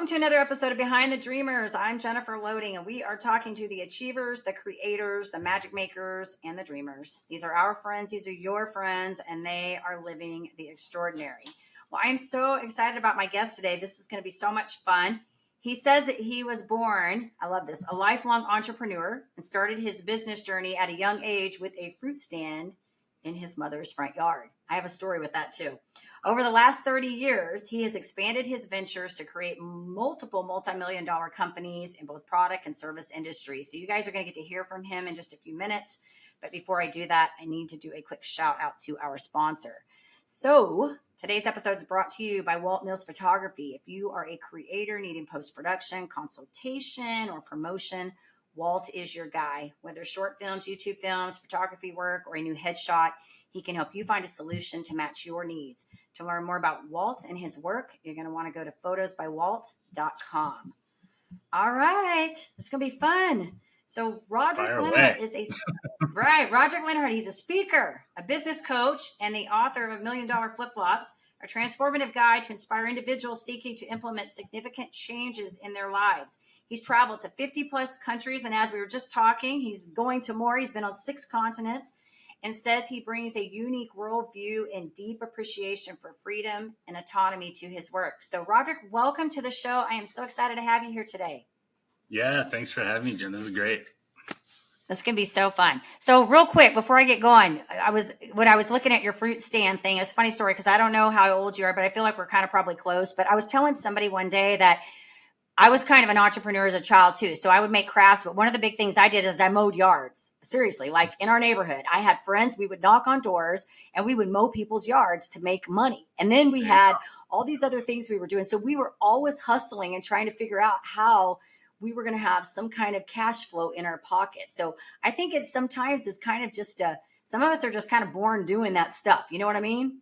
to another episode of Behind the Dreamers. I'm Jennifer Loading, and we are talking to the achievers, the creators, the magic makers, and the dreamers. These are our friends. These are your friends, and they are living the extraordinary. Well, I am so excited about my guest today. This is going to be so much fun. He says that he was born, I love this, a lifelong entrepreneur and started his business journey at a young age with a fruit stand in his mother's front yard. I have a story with that too. Over the last 30 years, he has expanded his ventures to create multiple multi-million-dollar companies in both product and service industries. So you guys are going to get to hear from him in just a few minutes. But before I do that, I need to do a quick shout out to our sponsor. So today's episode is brought to you by Walt Mills Photography. If you are a creator needing post-production, consultation, or promotion, Walt is your guy. Whether short films, YouTube films, photography work, or a new headshot, he can help you find a solution to match your needs. To learn more about Walt and his work, you're going to want to go to photosbywalt.com. All right. It's going to be fun. So Roderick Leonard is Roderick Leonard, he's a speaker, a business coach, and the author of $1 Million Flip-Flops, a transformative guide to inspire individuals seeking to implement significant changes in their lives. He's traveled to 50 plus countries. And as we were just talking, he's going to more. He's been on 6 continents and says he brings a unique worldview and deep appreciation for freedom and autonomy to his work. So Roderick, welcome to the show. I am so excited to have you here today. Yeah, thanks for having me, Jen. This is great. This can be so fun. So real quick, before I get going, when I was looking at your fruit stand thing, it's a funny story because I don't know how old you are, but I feel like we're kind of probably close. But I was telling somebody one day that I was kind of an entrepreneur as a child too. So I would make crafts, but one of the big things I did is I mowed yards. Seriously, like in our neighborhood, I had friends, we would knock on doors and we would mow people's yards to make money. And then we had all these other things we were doing. So we were always hustling and trying to figure out how we were going to have some kind of cash flow in our pocket. So I think it's sometimes it's kind of just some of us are just kind of born doing that stuff. You know what I mean?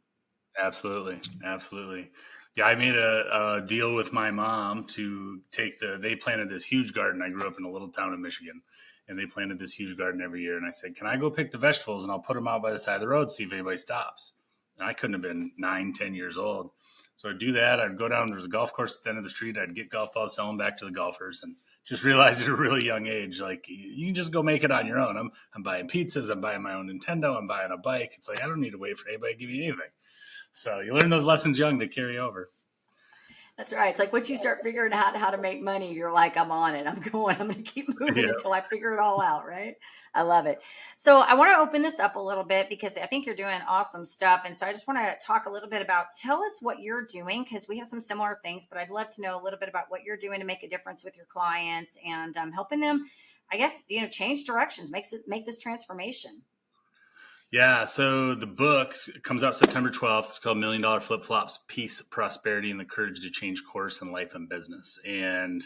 Absolutely. Absolutely. Yeah, I made a deal with my mom to they planted this huge garden. I grew up in a little town in Michigan, and they planted this huge garden every year. And I said, can I go pick the vegetables and I'll put them out by the side of the road, see if anybody stops. And I couldn't have been 9, 10 years old. So I'd do that. I'd go down, there was a golf course at the end of the street. I'd get golf balls, sell them back to the golfers, and just realized at a really young age, like, you can just go make it on your own. I'm buying pizzas. I'm buying my own Nintendo. I'm buying a bike. It's like, I don't need to wait for anybody to give you anything. So you learn those lessons young that carry over. That's right. It's like once you start figuring out how to make money, you're like, I'm on it. I'm going to keep moving until I figure it all out. Right. I love it. So I want to open this up a little bit because I think you're doing awesome stuff. And so I just want to talk a little bit about, tell us what you're doing, because we have some similar things, but I'd love to know a little bit about what you're doing to make a difference with your clients and helping them, I guess, change directions, make this transformation. Yeah, so the book comes out September 12th. It's called $1 Million Flip-Flops, Peace, Prosperity, and the Courage to Change Course in Life and Business. And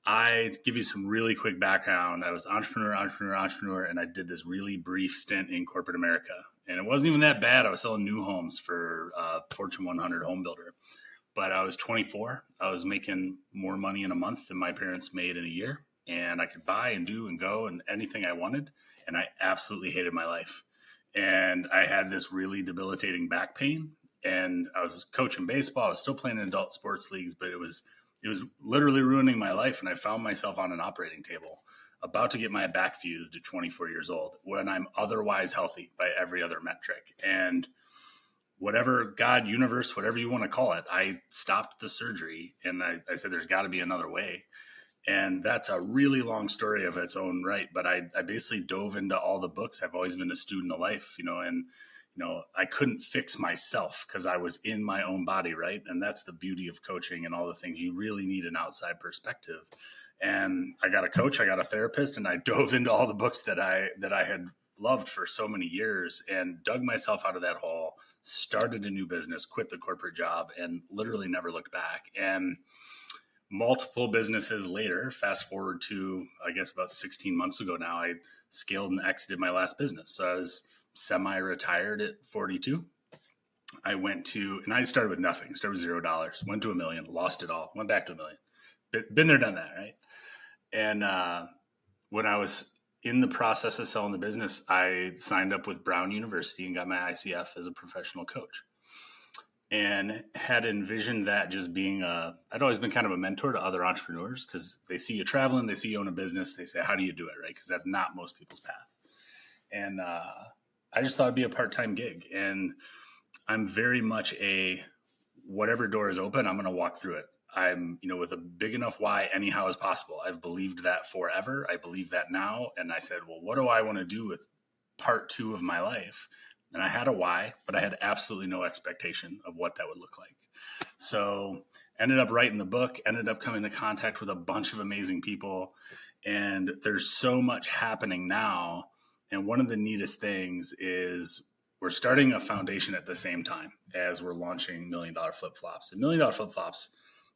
I give you some really quick background. I was entrepreneur, and I did this really brief stint in corporate America. And it wasn't even that bad. I was selling new homes for Fortune 100 home builder. But I was 24. I was making more money in a month than my parents made in a year. And I could buy and do and go and anything I wanted. And I absolutely hated my life. And I had this really debilitating back pain, and I was coaching baseball. I was still playing in adult sports leagues, but it was literally ruining my life. And I found myself on an operating table about to get my back fused at 24 years old when I'm otherwise healthy by every other metric. And whatever God, universe, whatever you want to call it, I stopped the surgery and I said, there's got to be another way. And that's a really long story of its own right. But I basically dove into all the books. I've always been a student of life, and I couldn't fix myself because I was in my own body, right? And that's the beauty of coaching and all the things. You really need an outside perspective. And I got a coach, I got a therapist, and I dove into all the books that I had loved for so many years and dug myself out of that hole, started a new business, quit the corporate job, and literally never looked back. And multiple businesses later, fast forward to, I guess, about 16 months ago now, I scaled and exited my last business. So I was semi-retired at 42. And I started with nothing, started with $0, went to $1 million, lost it all, went back to $1 million. Been there, done that, right? And when I was in the process of selling the business, I signed up with Brown University and got my ICF as a professional coach. and had envisioned that just being I'd always been kind of a mentor to other entrepreneurs because they see you traveling, they see you own a business, they say, how do you do it, right? Because that's not most people's path. And I just thought it'd be a part-time gig. And I'm very much whatever door is open, I'm going to walk through it. I'm, with a big enough why anyhow is possible. I've believed that forever. I believe that now. And I said, well, what do I want to do with part 2 of my life? And I had a why, but I had absolutely no expectation of what that would look like. So ended up writing the book, ended up coming into contact with a bunch of amazing people. And there's so much happening now. And one of the neatest things is we're starting a foundation at the same time as we're launching $1 Million Flip-Flops. And $1 Million Flip-Flops,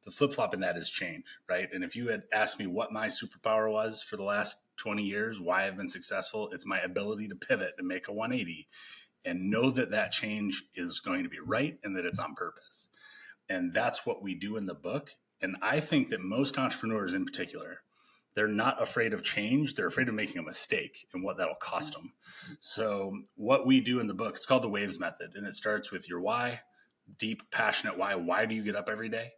the flip-flop in that is change, right? And if you had asked me what my superpower was for the last 20 years, why I've been successful, it's my ability to pivot and make a 180 and know that that change is going to be right and that it's on purpose. And that's what we do in the book. And I think that most entrepreneurs in particular, they're not afraid of change. They're afraid of making a mistake and what that'll cost them. So what we do in the book, it's called the WAVES method. And it starts with your why, deep, passionate why. Why do you get up every day?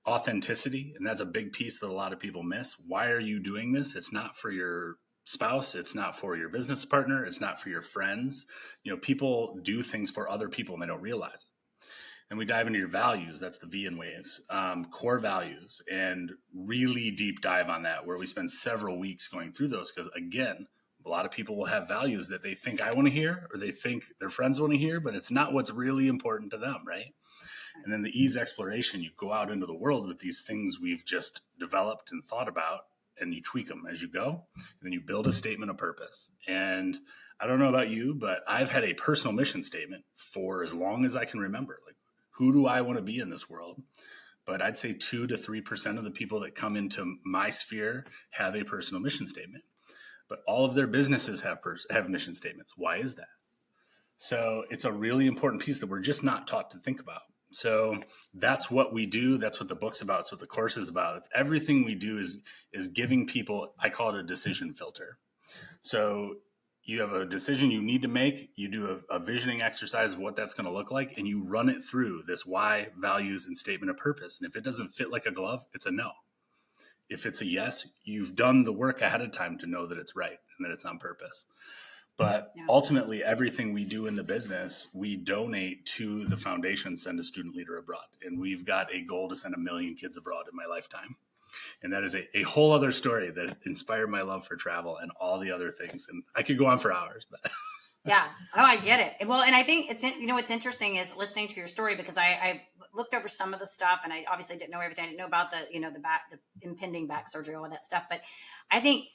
Authenticity. And that's a big piece that a lot of people miss. Why are you doing this? It's not for your spouse. It's not for your business partner. It's not for your friends. People do things for other people and they don't realize it. And we dive into your values. That's the V in WAVES, core values, and really deep dive on that, where we spend several weeks going through those. Because again, a lot of people will have values that they think I want to hear or they think their friends want to hear, but it's not what's really important to them, right? And then the E's exploration, you go out into the world with these things we've just developed and thought about, and you tweak them as you go. And then you build a statement of purpose. And I don't know about you, but I've had a personal mission statement for as long as I can remember. Like, who do I want to be in this world? But I'd say 2 to 3% of the people that come into my sphere have a personal mission statement. But all of their businesses have mission statements. Why is that? So it's a really important piece that we're just not taught to think about. So that's what we do. That's what the book's about. It's what the course is about. It's everything we do is giving people, I call it a decision filter. So you have a decision you need to make. You do a visioning exercise of what that's going to look like, and you run it through this why, values, and statement of purpose. And if it doesn't fit like a glove, it's a no. If it's a yes, you've done the work ahead of time to know that it's right and that it's on purpose. But ultimately, everything we do in the business, we donate to the foundation, Send a Student Leader Abroad. And we've got a goal to send 1 million kids abroad in my lifetime. And that is a whole other story that inspired my love for travel and all the other things. And I could go on for hours, but yeah. Oh, I get it. Well, and I think what's interesting is listening to your story, because I looked over some of the stuff, and I obviously didn't know everything. I didn't know about the impending back surgery, all of that stuff. But I think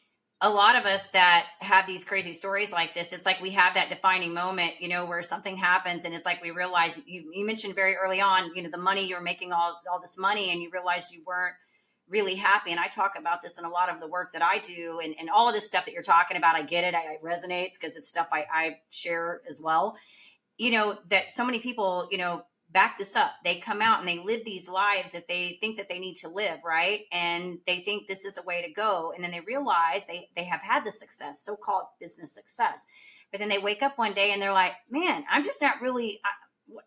a lot of us that have these crazy stories like this, it's like we have that defining moment, where something happens, and it's like we realize, you mentioned very early on, the money, you're making all this money, and you realize you weren't really happy. And I talk about this in a lot of the work that I do, and all of this stuff that you're talking about. I get it. It resonates because it's stuff I share as well. That so many people, back this up. They come out and they live these lives that they think that they need to live, right? And they think this is a way to go. And then they realize they have had the success, so-called business success. But then they wake up one day and they're like, man, I'm just not really,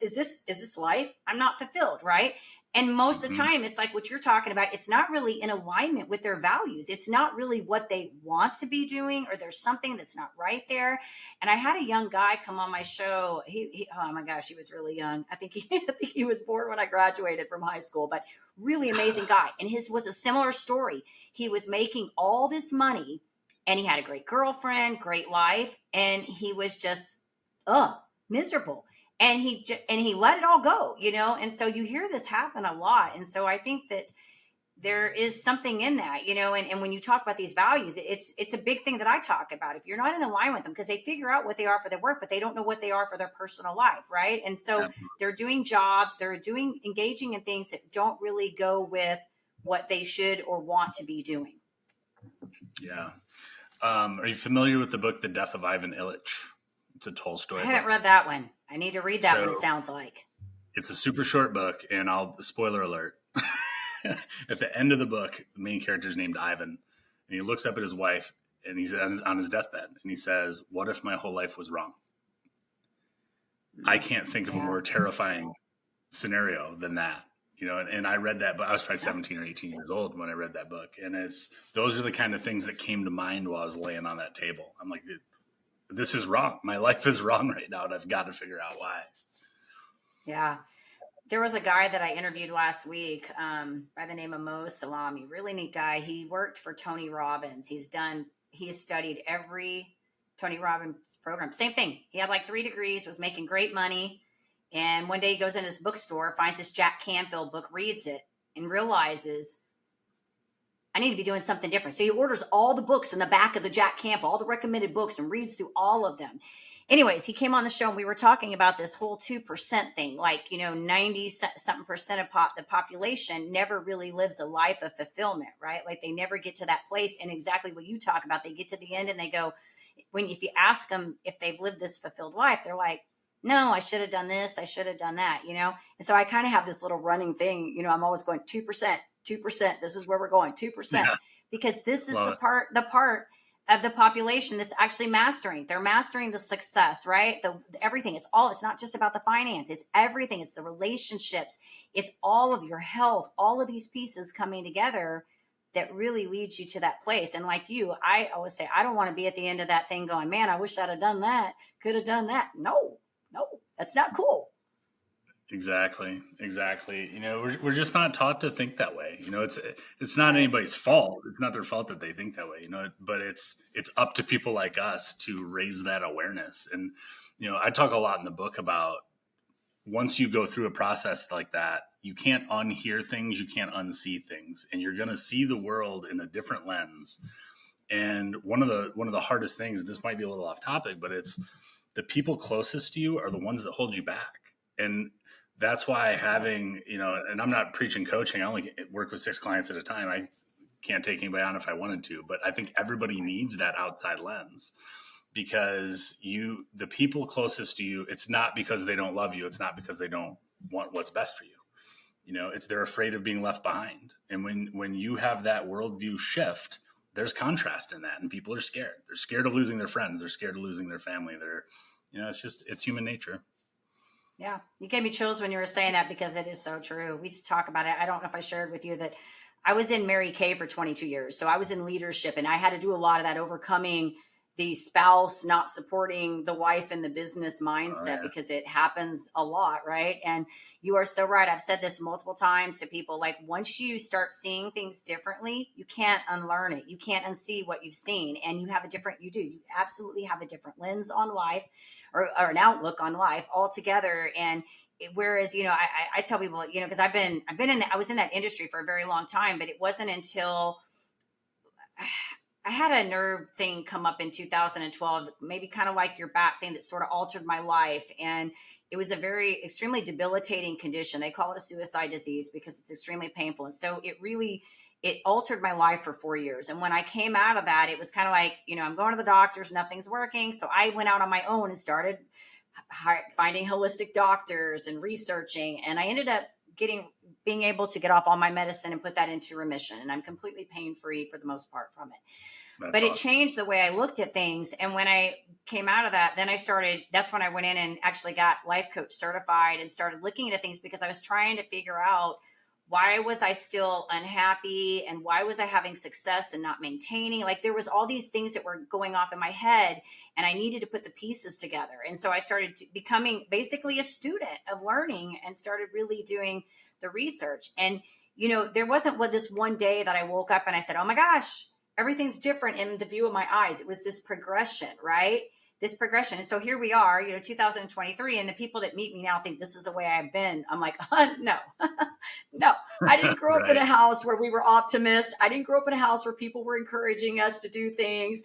is this life? I'm not fulfilled, right? And most of the time, it's like what you're talking about. It's not really in alignment with their values. It's not really what they want to be doing, or there's something that's not right there. And I had a young guy come on my show. He oh my gosh, he was really young. I think he was born when I graduated from high school, but really amazing guy. And his was a similar story. He was making all this money, and he had a great girlfriend, great life, and he was just miserable. And he let it all go, and so you hear this happen a lot. And so I think that there is something in that, and when you talk about these values, it's a big thing that I talk about. If you're not in alignment with them, because they figure out what they are for their work, but they don't know what they are for their personal life, right? And so they're doing jobs, they're engaging in things that don't really go with what they should or want to be doing. Yeah. Are you familiar with the book, The Death of Ivan Illich? It's a Tolstoy book. I haven't read that one. I need to read that one, it sounds like. It's a super short book, and spoiler alert. At the end of the book, the main character is named Ivan, and he looks up at his wife, and he's on his deathbed, and he says, "What if my whole life was wrong?" I can't think of a more terrifying scenario than that. And I read that, but I was probably 17 or 18 years old when I read that book. And those are the kind of things that came to mind while I was laying on that table. I'm like, this is wrong. My life is wrong right now, and I've got to figure out why. Yeah. There was a guy that I interviewed last week by the name of Salami, really neat guy. He worked for Tony Robbins. He has studied every Tony Robbins program. Same thing. He had like 3 degrees, was making great money. And one day he goes in his bookstore, finds this Jack Canfield book, reads it, and realizes, I need to be doing something different. So he orders all the books in the back of the Jack Canfield, all the recommended books, and reads through all of them. Anyways, he came on the show and we were talking about this whole 2% thing. Like, 90 something percent of the population never really lives a life of fulfillment, right? Like they never get to that place. And exactly what you talk about, they get to the end and they go, if you ask them if they've lived this fulfilled life, they're like, no, I should have done this. I should have done that, And so I kind of have this little running thing, I'm always going 2%, 2%. This is where we're going, 2%, because this is the part of the population that's actually mastering. They're mastering the success, right? Everything. It's not just about the finance. It's everything. It's the relationships. It's all of your health, all of these pieces coming together that really leads you to that place. And like you, I always say, I don't want to be at the end of that thing going, man, I wish I'd have done that. Could have done that. No, that's not cool. Exactly. We're just not taught to think that way. It's not anybody's fault. It's not their fault that they think that way, but it's up to people like us to raise that awareness. And, I talk a lot in the book about once you go through a process like that, you can't unhear things, you can't unsee things, and you're going to see the world in a different lens. And one of the hardest things, this might be a little off topic, but it's the people closest to you are the ones that hold you back. And that's why having, and I'm not preaching coaching. I only work with 6 clients at a time. I can't take anybody on if I wanted to, but I think everybody needs that outside lens, because the people closest to you, it's not because they don't love you. It's not because they don't want what's best for you. They're afraid of being left behind. And when you have that worldview shift, there's contrast in that, and people are scared. They're scared of losing their friends. They're scared of losing their family. It's human nature. Yeah. You gave me chills when you were saying that, because it is so true. We used to talk about it. I don't know if I shared with you that I was in Mary Kay for 22 years. So I was in leadership, and I had to do a lot of that, overcoming the spouse not supporting the wife in the business mindset, because it happens a lot, right? And you are so right. I've said this multiple times to people, like, once you start seeing things differently, you can't unlearn it. You can't unsee what you've seen, and you absolutely have a different lens on life, or an outlook on life altogether. And whereas, I tell people, because I was in that industry for a very long time, but it wasn't until I had a nerve thing come up in 2012, maybe kind of like your back thing, that sort of altered my life. And it was a very extremely debilitating condition. They call it a suicide disease because it's extremely painful. And so it altered my life for 4 years. And when I came out of that, it was kind of like, I'm going to the doctors, nothing's working. So I went out on my own and started finding holistic doctors and researching. And I ended up being able to get off all my medicine and put that into remission. And I'm completely pain-free for the most part from it. But awesome. It changed the way I looked at things. And when I came out of that, then that's when I went in and actually got life coach certified and started looking at things, because I was trying to figure out, why was I still unhappy, and why was I having success and not maintaining? Like, there was all these things that were going off in my head, and I needed to put the pieces together. And so I started becoming basically a student of learning, and started really doing the research. And, there wasn't this one day that I woke up and I said, oh my gosh, everything's different in the view of my eyes. It was this progression, right? This progression. And so here we are, 2023, and the people that meet me now think this is the way I've been. I'm like, no, no, I didn't grow up in a house where we were optimists. I didn't grow up in a house where people were encouraging us to do things,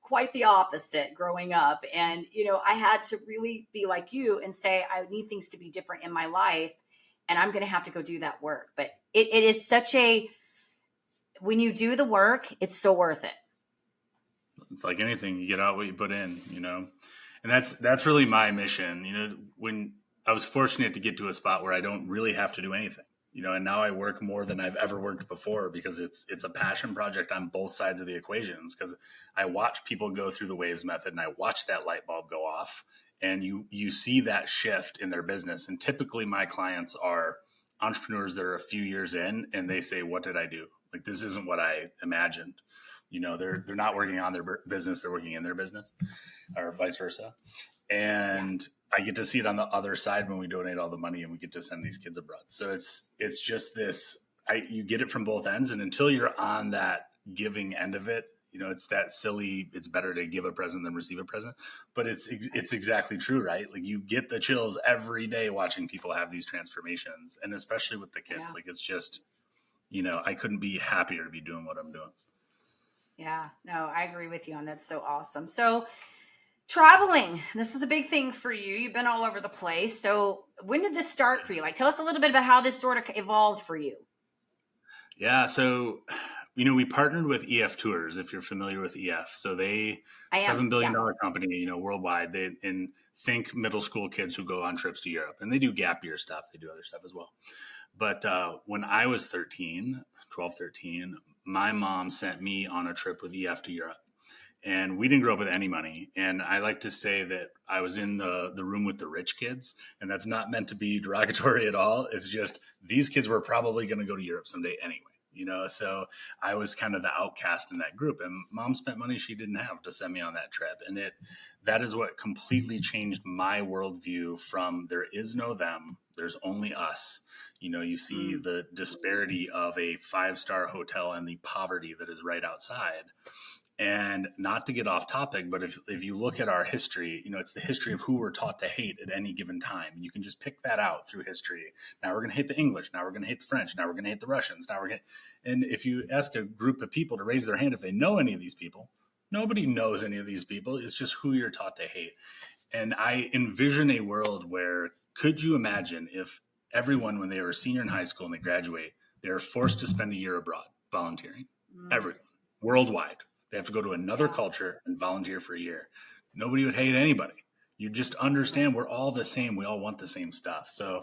quite the opposite growing up. And, I had to really be like you and say, I need things to be different in my life, and I'm going to have to go do that work. But it is when you do the work, it's so worth it. It's like anything, you get out what you put in, and that's really my mission. When I was fortunate to get to a spot where I don't really have to do anything, and now I work more than I've ever worked before, because it's a passion project on both sides of the equations, because I watch people go through the waves method, and I watch that light bulb go off, and you see that shift in their business. And typically my clients are entrepreneurs that are a few years in, and they say, what did I do? Like, this isn't what I imagined. They're not working on their business, they're working in their business, or vice versa. And I get to see it on the other side when we donate all the money and we get to send these kids abroad. So it's just this, you get it from both ends. And until you're on that giving end of it, it's that silly, it's better to give a present than receive a present, but it's exactly true, right? Like, you get the chills every day watching people have these transformations, and especially with the kids. Like, it's just, I couldn't be happier to be doing what I'm doing. Yeah, no, I agree with you on that. So awesome. So traveling, this is a big thing for you. You've been all over the place. So when did this start for you? Like, tell us a little bit about how this sort of evolved for you. Yeah. So, we partnered with EF Tours, if you're familiar with EF. So $7 billion company, worldwide. And think middle school kids who go on trips to Europe, and they do gap year stuff. They do other stuff as well. But when I was 13, my mom sent me on a trip with EF to Europe. And we didn't grow up with any money. And I like to say that I was in the room with the rich kids. And that's not meant to be derogatory at all. It's just, these kids were probably going to go to Europe someday anyway. So I was kind of the outcast in that group, and mom spent money she didn't have to send me on that trip. And that is what completely changed my worldview from there is no them, there's only us. You see the disparity of a 5-star hotel and the poverty that is right outside. And not to get off topic, but if you look at our history, it's the history of who we're taught to hate at any given time. You can just pick that out through history. Now we're going to hate the English. Now we're going to hate the French. Now we're going to hate the Russians. And if you ask a group of people to raise their hand if they know any of these people, nobody knows any of these people. It's just who you're taught to hate. And I envision a world where, could you imagine if everyone, when they were a senior in high school and they graduate, they are forced to spend a year abroad volunteering? Everyone, worldwide. They have to go to another culture and volunteer for a year. Nobody would hate anybody. You just understand we're all the same. We all want the same stuff. So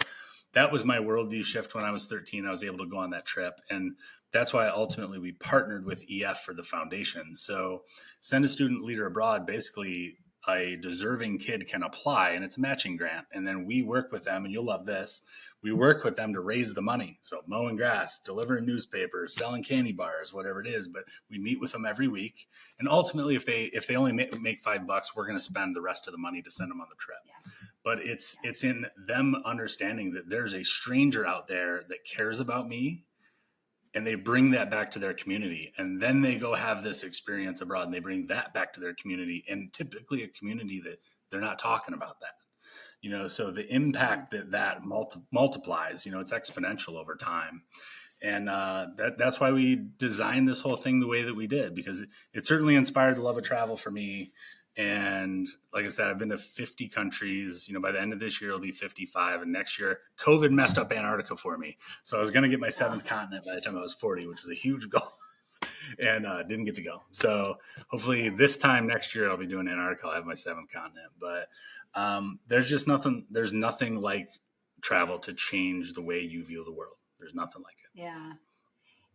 that was my worldview shift when I was 13. I was able to go on that trip. And that's why ultimately we partnered with EF for the foundation. So Send a Student Leader Abroad, basically a deserving kid can apply, and it's a matching grant. And then we work with them, and you'll love this. We work with them to raise the money. So mowing grass, delivering newspapers, selling candy bars, whatever it is. But we meet with them every week. And ultimately, if they only make $5, we're going to spend the rest of the money to send them on the trip. Yeah. But it's in them understanding that there's a stranger out there that cares about me, and they bring that back to their community. And then they go have this experience abroad, and they bring that back to their community, and typically a community that they're not talking about that. So the impact that multiplies, it's exponential over time. And that's why we designed this whole thing the way that we did, because it certainly inspired the love of travel for me. And like I said, I've been to 50 countries. By the end of this year, it'll be 55. And next year, COVID messed up Antarctica for me. So I was going to get my 7th continent by the time I was 40, which was a huge goal. And didn't get to go. So hopefully this time next year, I'll be doing Antarctica. I'll have my 7th continent. But there's nothing like travel to change the way you view the world. There's nothing like it. Yeah.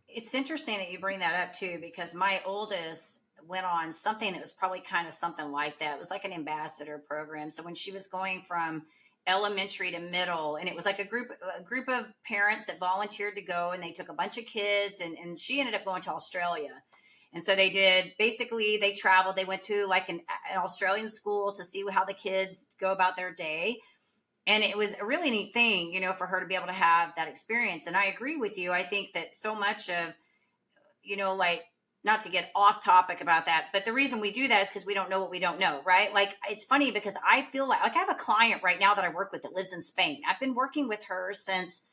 It's interesting that you bring that up too, because my oldest went on something that was probably kind of something like that. It was like an ambassador program. So when she was going from elementary to middle, and it was like a group of parents that volunteered to go, and they took a bunch of kids, and she ended up going to Australia. And so they traveled, they went to like an Australian school to see how the kids go about their day. And it was a really neat thing, for her to be able to have that experience. And I agree with you. I think that so much of, like, not to get off topic about that, but the reason we do that is because we don't know what we don't know, right? Like, it's funny because I feel like I have a client right now that I work with that lives in Spain. I've been working with her since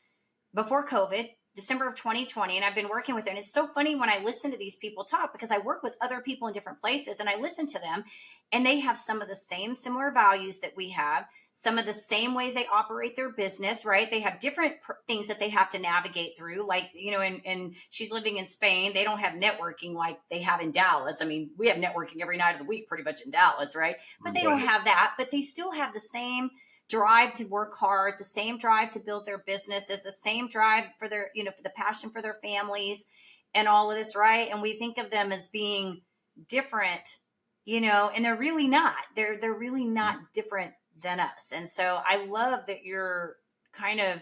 before COVID, December of 2020, and I've been working with her. And it's so funny when I listen to these people talk, because I work with other people in different places, and I listen to them, and they have some of the similar values that we have, some of the same ways they operate their business, right? They have different things that they have to navigate through. Like, and she's living in Spain. They don't have networking like they have in Dallas. I mean, we have networking every night of the week pretty much in Dallas, right? But they don't have that, but they still have the same drive to work hard, the same drive to build their businesses, the same drive for their, for the passion for their families and all of this, right? And we think of them as being different, and they're really not. They're really not different than us. And so I love that you're kind of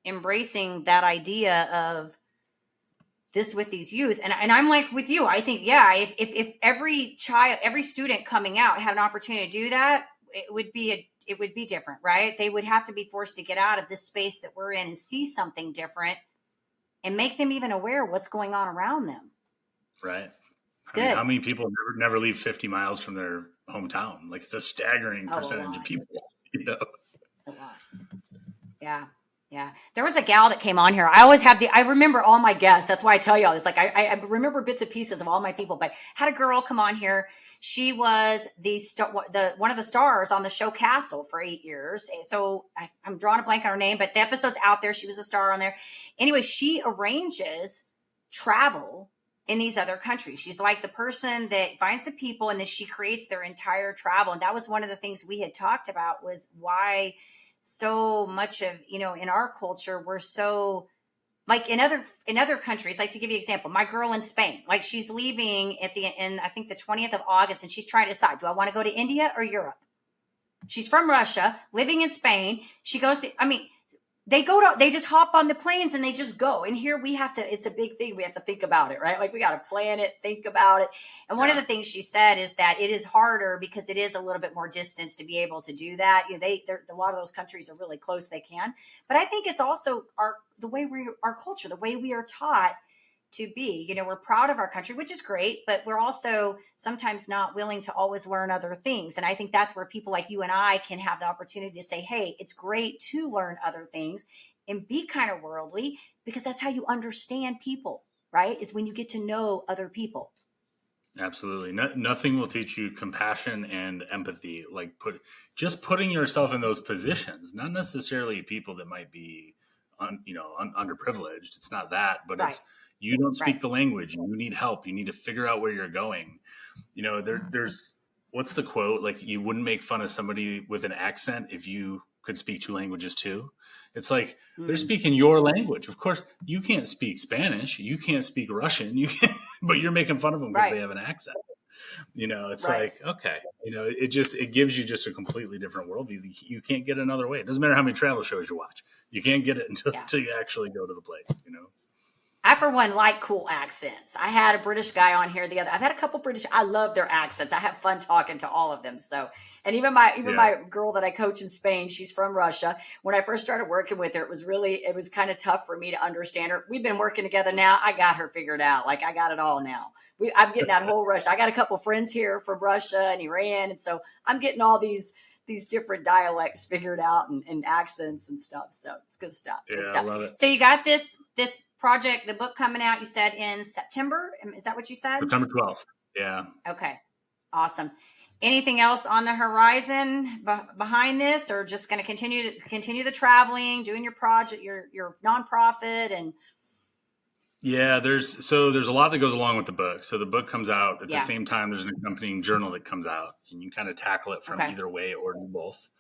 embracing that idea of this with these youth. And I'm like with you, I think, yeah, if every child, every student coming out had an opportunity to do that, it would be different, right? They would have to be forced to get out of this space that we're in and see something different and make them even aware of what's going on around them. Right. It's I mean, good. how many people never leave 50 miles from their hometown? Like, it's a staggering percentage of people, you know? A lot. Yeah. Yeah. There was a gal that came on here. I remember all my guests. That's why I tell you all this. Like I remember bits and pieces of all my people, but had a girl come on here. She was one of the stars on the show Castle for 8 years. So I'm drawing a blank on her name, but the episode's out there. She was a star on there. Anyway, she arranges travel in these other countries. She's like the person that finds the people and then she creates their entire travel. And that was one of the things we had talked about, was why so much of, in our culture, we're so like in other countries. Like, to give you an example, my girl in Spain, like she's leaving in I think the 20th of August, and she's trying to decide, do I want to go to India or Europe? She's from Russia, living in Spain. She goes to, they just hop on the planes and they just go. And here it's a big thing. We have to think about it, right? Like, we got to plan it, think about it. And one of the things she said is that it is harder because it is a little bit more distance to be able to do that. A lot of those countries are really close. They can, but I think it's also our culture, the way we are taught to be. We're proud of our country, which is great, but we're also sometimes not willing to always learn other things. And I think that's where people like you and I can have the opportunity to say, hey, it's great to learn other things and be kind of worldly, because that's how you understand people, right? Is when you get to know other people. Absolutely. Nothing will teach you compassion and empathy like putting yourself in those positions, not necessarily people that might be underprivileged. It's not that, but Right. It's, you don't speak the language. You need help. You need to figure out where you're going. There's what's the quote? Like, you wouldn't make fun of somebody with an accent if you could speak 2 languages too. It's like they're speaking your language. Of course, you can't speak Spanish. You can't speak Russian. But you're making fun of them because they have an accent. It's like, okay, it gives you just a completely different worldview. You can't get another way. It doesn't matter how many travel shows you watch. You can't get it until you actually go to the place, I, for one, like cool accents. I had a British guy on here I've had a couple British. I love their accents. I have fun talking to all of them. So, and even my girl that I coach in Spain, she's from Russia. When I first started working with her, it was kind of tough for me to understand her. We've been working together now. I got her figured out. Like, I got it all now. I'm getting that whole Russia. I got a couple friends here from Russia and Iran. And so I'm getting all these different dialects figured out and accents and stuff. So it's good stuff. Yeah, good stuff. I love it. So you got this project, the book coming out, you said in September. Is that what you said? September 12th. Yeah. Okay. Awesome. Anything else on the horizon behind this, or just going to continue the traveling, doing your project, your nonprofit? And yeah, there's a lot that goes along with the book. So the book comes out at the same time. There's an accompanying journal that comes out, and you kind of tackle it from either way or do both.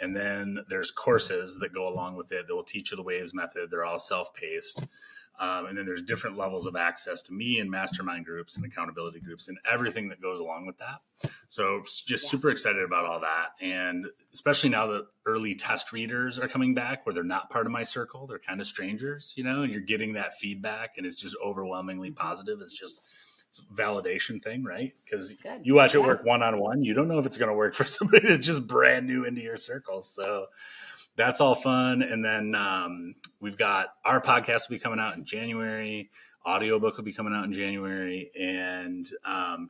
And then there's courses that go along with it that will teach you the Waves method. They're all self-paced. And then there's different levels of access to me and mastermind groups and accountability groups and everything that goes along with that. So just super excited about all that. And especially now that early test readers are coming back where they're not part of my circle, they're kind of strangers, and you're getting that feedback and it's just overwhelmingly positive. It's a validation thing, right? Because you watch it work one-on-one. You don't know if it's going to work for somebody that's just brand new into your circle. So that's all fun. And then we've got our podcast will be coming out in January. Audiobook will be coming out in January. And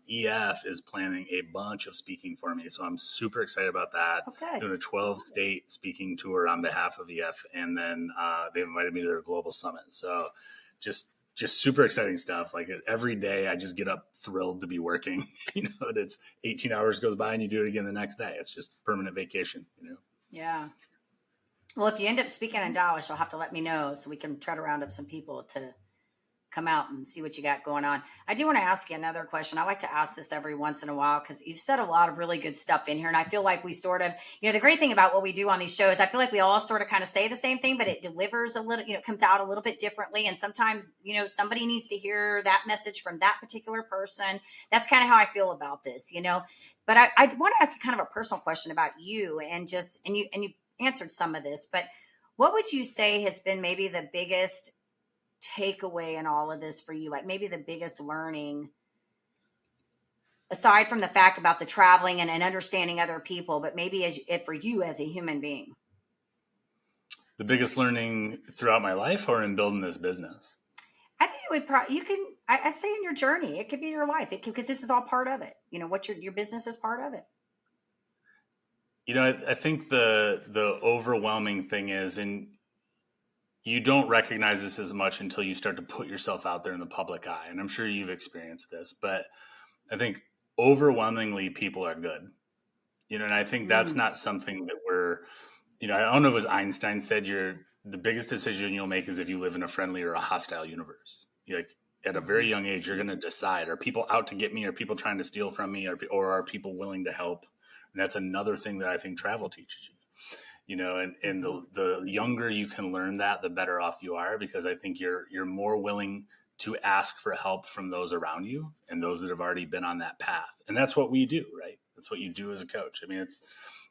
EF is planning a bunch of speaking for me. So I'm super excited about that. Okay. Doing a 12-state speaking tour on behalf of EF. And then they invited me to their global summit. So just super exciting stuff. Like, every day I just get up thrilled to be working. It's 18 hours goes by and you do it again the next day. It's just permanent vacation, Yeah. Well, if you end up speaking in Dallas, you'll have to let me know so we can try to round up some people to come out and see what you got going on. I do want to ask you another question. I like to ask this every once in a while because you've said a lot of really good stuff in here. And I feel like we sort of, the great thing about what we do on these shows, I feel like we all sort of kind of say the same thing, but it delivers a little, it comes out a little bit differently. And sometimes, somebody needs to hear that message from that particular person. That's kind of how I feel about this, But I want to ask you kind of a personal question about you and you answered some of this, but what would you say has been maybe the biggest takeaway in all of this for you? Like maybe the biggest learning, aside from the fact about the traveling and understanding other people, but maybe for you as a human being? The biggest learning throughout my life or in building this business? I think it would I'd say in your journey, it could be your life. Because this is all part of it. What your business is part of it. I think the overwhelming thing is, and you don't recognize this as much until you start to put yourself out there in the public eye. And I'm sure you've experienced this, but I think overwhelmingly people are good, and I think that's not something that we're, I don't know if it was Einstein said the biggest decision you'll make is if you live in a friendly or a hostile universe. Like at a very young age, you're going to decide, are people out to get me? Are people trying to steal from me? Or are people willing to help? And that's another thing that I think travel teaches you, and the younger you can learn that, the better off you are, because I think you're more willing to ask for help from those around you and those that have already been on that path. And that's what we do, right? That's what you do as a coach. I mean, it's,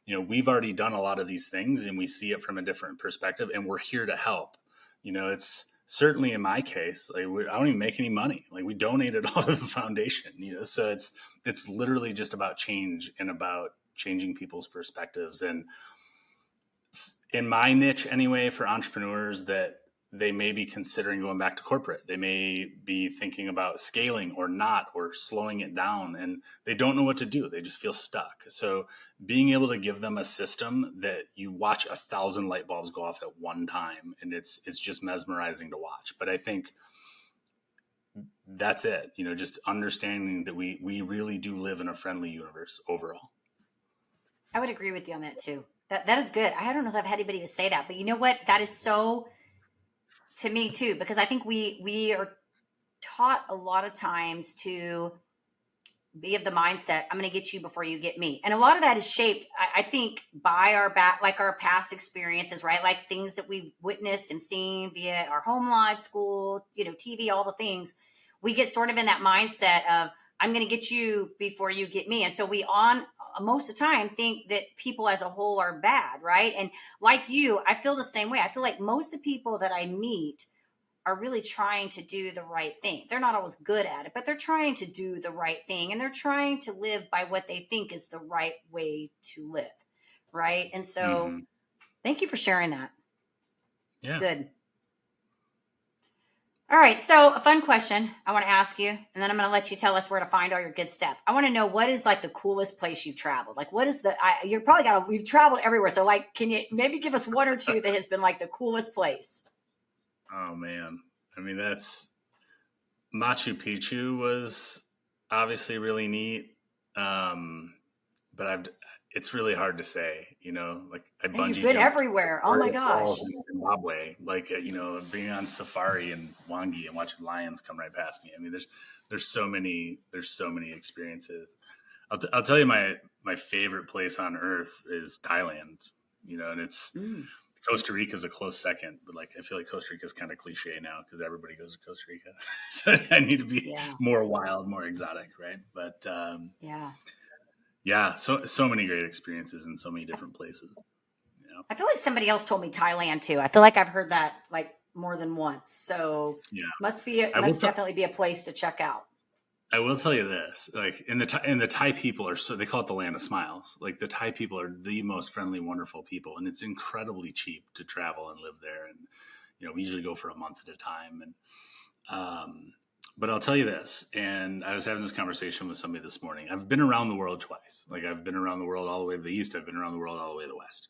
we've already done a lot of these things and we see it from a different perspective and we're here to help. It's certainly in my case, like I don't even make any money. Like we donated all to the foundation, so it's literally just about change and about changing people's perspectives. And in my niche anyway, for entrepreneurs that they may be considering going back to corporate, they may be thinking about scaling or not, or slowing it down, and they don't know what to do. They just feel stuck. So being able to give them a system that you watch 1,000 light bulbs go off at one time, and it's just mesmerizing to watch. But I think that's it, just understanding that we really do live in a friendly universe overall. I would agree with you on that too. That is good. I don't know if I've had anybody to say that, but you know what? That is so to me too, because I think we are taught a lot of times to be of the mindset, I'm going to get you before you get me. And a lot of that is shaped, I think, by our past experiences, right? Like things that we witnessed and seen via our home life, school, TV, all the things. We get sort of in that mindset of, I'm going to get you before you get me. And so we most of the time think that people as a whole are bad, right? And like you, I feel the same way. I feel like most of the people that I meet are really trying to do the right thing. They're not always good at it, but they're trying to do the right thing. And they're trying to live by what they think is the right way to live, right? And so thank you for sharing that. It's good. All right. So a fun question I want to ask you, and then I'm going to let you tell us where to find all your good stuff. I want to know, what is like the coolest place you've traveled? Like what is we've traveled everywhere. So like, can you maybe give us one or two that has been like the coolest place? Oh man. I mean, that's Machu Picchu was obviously really neat. But it's really hard to say, like I bungee You've been everywhere. Oh my gosh. In Zimbabwe, like, being on safari in Wangi and watching lions come right past me. I mean, there's so many experiences. I'll tell you my favorite place on earth is Thailand, and it's Costa Rica is a close second, but like, I feel like Costa Rica is kind of cliche now because everybody goes to Costa Rica. So I need to be more wild, more exotic. Right. But, yeah, so many great experiences in so many different places. I feel like somebody else told me Thailand too. I feel like I've heard that like more than once. So must definitely be a place to check out. I will tell you this, like in the Thai people they call it the land of smiles. Like the Thai people are the most friendly, wonderful people, and it's incredibly cheap to travel and live there. And we usually go for a month at a time. And but I'll tell you this, and I was having this conversation with somebody this morning. I've been around the world twice. Like I've been around the world all the way to the east. I've been around the world all the way to the west.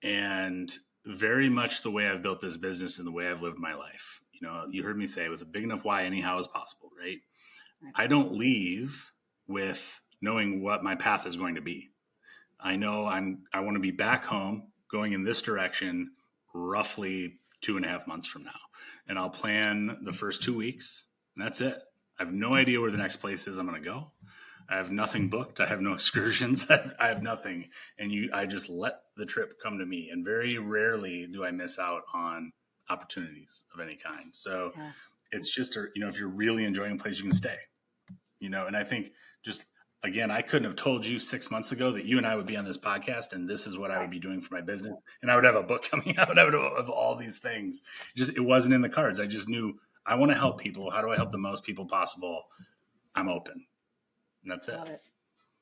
And very much the way I've built this business and the way I've lived my life. You heard me say, with a big enough why, anyhow is possible, right? I don't leave with knowing what my path is going to be. I know I want to be back home going in this direction roughly 2.5 months from now. And I'll plan the first 2 weeks, and that's it. I have no idea where the next place is I'm going to go. I have nothing booked. I have no excursions. I have nothing. And I just let the trip come to me. And very rarely do I miss out on opportunities of any kind. So it's just, if you're really enjoying a place, you can stay, and I think just, again, I couldn't have told you 6 months ago that you and I would be on this podcast and this is what I would be doing for my business. And I would have a book coming out. I would have all these things. It wasn't in the cards. I just knew I want to help people. How do I help the most people possible? I'm open. And that's it. Love it.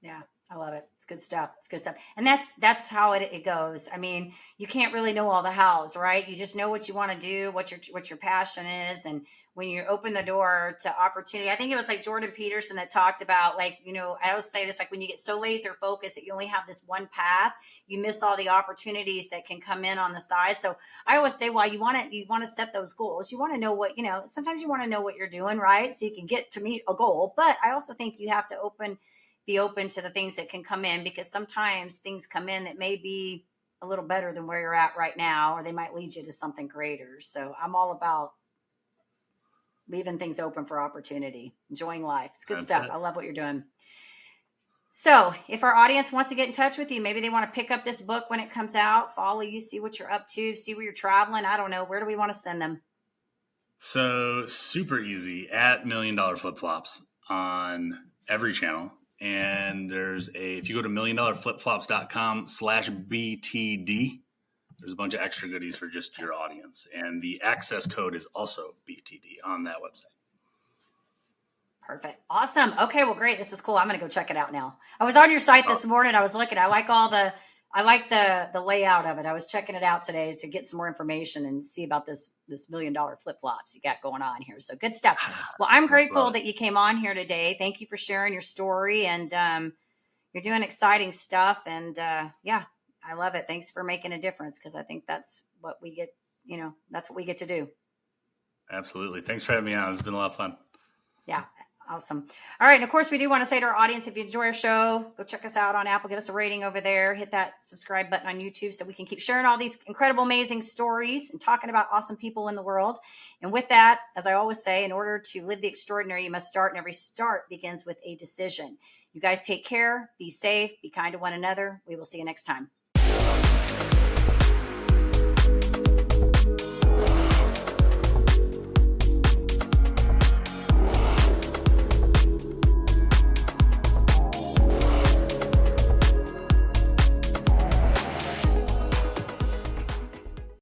Yeah, I love it. It's good stuff. It's good stuff. And that's how it goes. I mean, you can't really know all the hows, right? You just know what you want to do, what your passion is. And when you open the door to opportunity, I think it was like Jordan Peterson that talked about, like, I always say this, like when you get so laser focused that you only have this one path, you miss all the opportunities that can come in on the side. So I always say, well, you want to set those goals. You want to know what, sometimes you want to know what you're doing, right? So you can get to meet a goal. But I also think you have to be open to the things that can come in, because sometimes things come in that may be a little better than where you're at right now, or they might lead you to something greater. So I'm all about leaving things open for opportunity, enjoying life. It's good stuff. I love what you're doing. So if our audience wants to get in touch with you, maybe they want to pick up this book when it comes out, follow you, see what you're up to, see where you're traveling. I don't know. Where do we want to send them? So super easy, at $1 Million Flip Flops on every channel. And if you go to $1,000,000flipflops.com/BTD, there's a bunch of extra goodies for just your audience. And the access code is also BTD on that website. Perfect. Awesome. Okay. Well, great. This is cool. I'm going to go check it out now. I was on your site this morning. I was looking, I like the layout of it. I was checking it out today to get some more information and see about this $1 million flip flops you got going on here. So good stuff. Well, I'm grateful that you came on here today. Thank you for sharing your story, and you're doing exciting stuff. And I love it. Thanks for making a difference, because I think that's what we get, that's what we get to do. Absolutely. Thanks for having me on. It's been a lot of fun. Yeah. Awesome. All right. And of course, we do want to say to our audience, if you enjoy our show, go check us out on Apple, give us a rating over there, hit that subscribe button on YouTube so we can keep sharing all these incredible, amazing stories and talking about awesome people in the world. And with that, as I always say, in order to live the extraordinary, you must start, and every start begins with a decision. You guys take care, be safe, be kind to one another. We will see you next time.